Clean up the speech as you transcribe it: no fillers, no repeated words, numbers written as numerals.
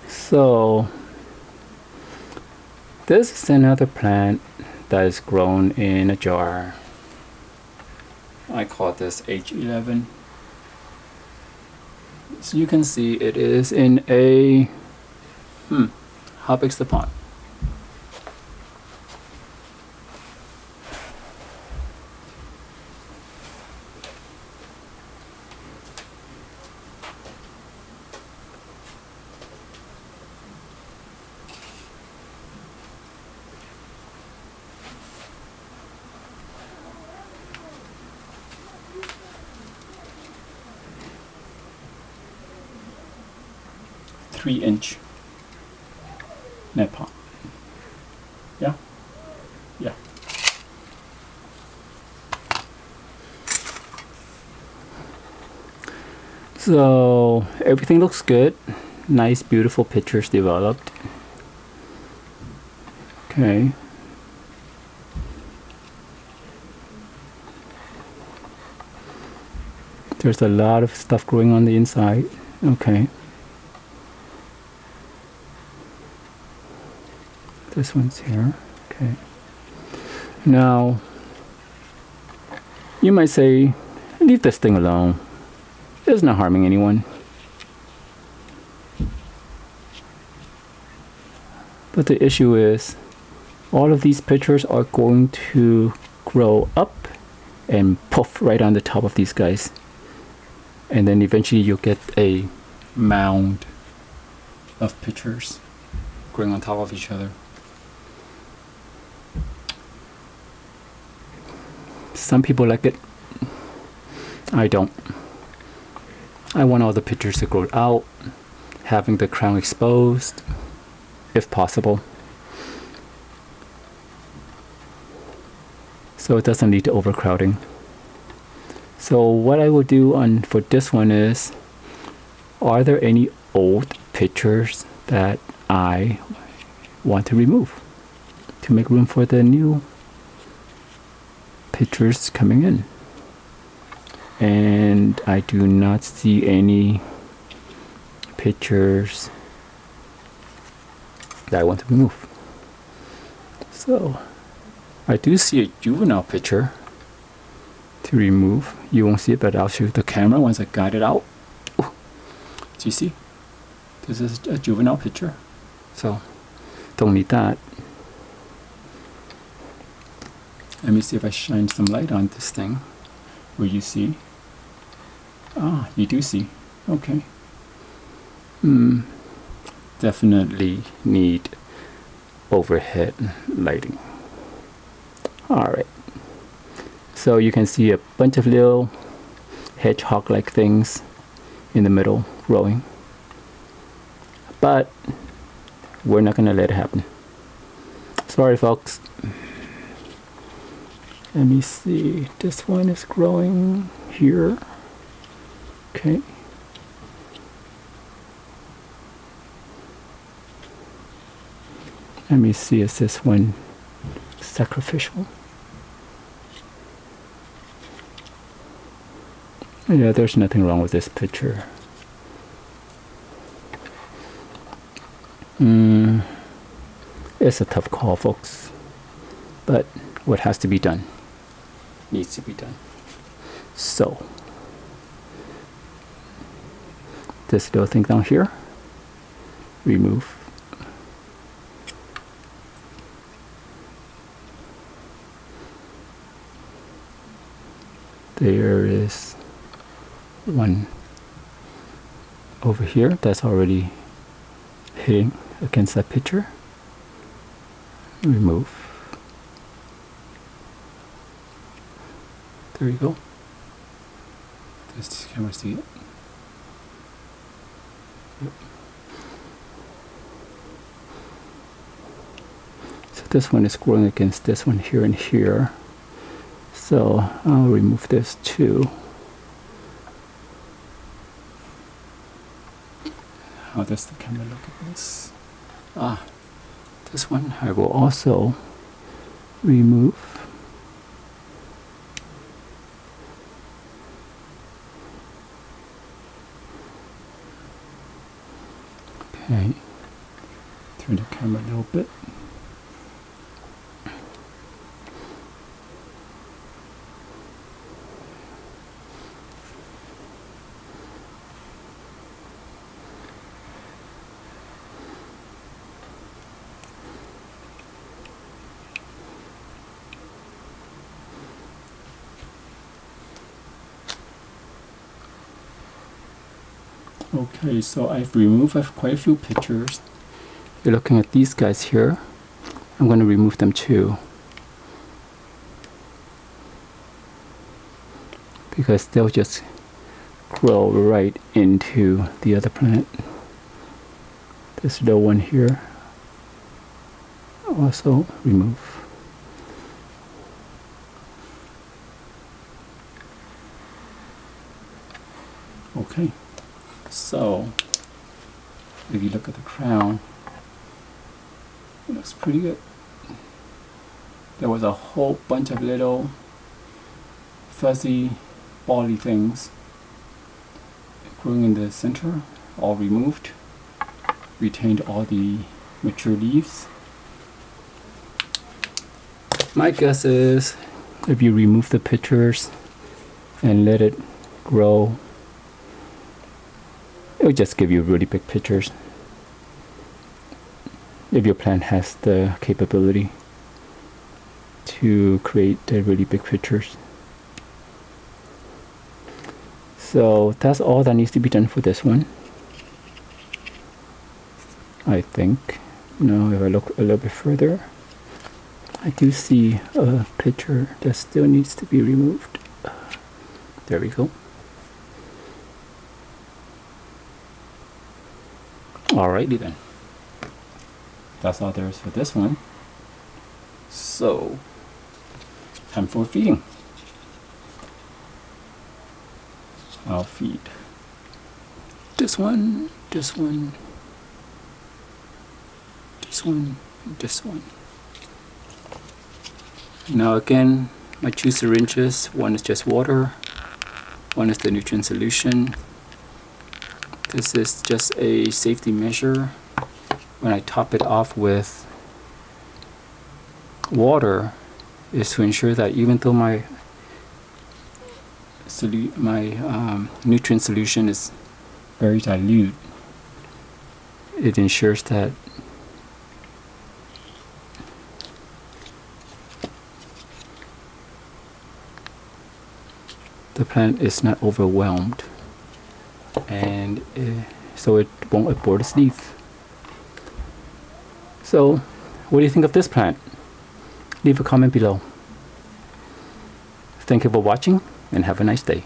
So this is another plant that is grown in a jar. I call this H11. So you can see it is in a, how big's the pot? Three-inch net pot. Yeah? Yeah. So everything looks good. Nice, beautiful pictures developed. Okay. There's a lot of stuff growing on the inside. Okay. This one's here. Okay. Now, you might say, leave this thing alone. It's not harming anyone. But the issue is, all of these pictures are going to grow up and poof right on the top of these guys. And then eventually you'll get a mound of pictures growing on top of each other. Some people like it. I don't. I want all the pictures to grow out, having the crown exposed, if possible. So it doesn't lead to overcrowding. So what I will do for this one is, are there any old pictures that I want to remove to make room for the new pictures coming in? And I do not see any pictures that I want to remove. So I do see a juvenile picture to remove. You won't see it, but I'll show you the camera once I guide it out. Ooh. Do you see? This is a juvenile picture. So don't need that. Let me see if I shine some light on this thing. Will you see? Ah, you do see. Okay. Definitely need overhead lighting. Alright. So you can see a bunch of little hedgehog-like things in the middle growing. But we're not going to let it happen. Sorry, folks. Let me see. This one is growing here. Okay. Let me see, is this one sacrificial? Yeah, there's nothing wrong with this picture. It's a tough call, folks. But what has to be done needs to be done. So, this little thing down here, remove. There is one over here that's already hitting against that picture. Remove. There you go. Does the camera see it? Yep. So this one is growing against this one here and here. So I'll remove this too. How does the camera look at this? Ah, this one I will also remove. Okay, turn the camera a little bit. Okay, so I've removed quite a few pictures. You're looking at these guys here. I'm going to remove them too, because they'll just grow right into the other plant. This little one here, also remove. Okay, so if you look at the crown, it looks pretty good. There was a whole bunch of little fuzzy bally things growing in the center, all removed, retained all the mature leaves. My guess is if you remove the pictures and let it grow, it'll just give you really big pictures if your plant has the capability to create the really big pictures. So that's all that needs to be done for this one, I think. Now if I look a little bit further, I do see a picture that still needs to be removed. There we go. Alrighty then. That's all there is for this one. So, time for feeding. I'll feed this one, this one, this one, and this one. Now again, my 2 syringes, one is just water, one is the nutrient solution. This is just a safety measure. When I top it off with water, is to ensure that even though my nutrient solution is very dilute, it ensures that the plant is not overwhelmed, and so it won't abort its leaf. So, what do you think of this plant? Leave a comment below. Thank you for watching, and have a nice day.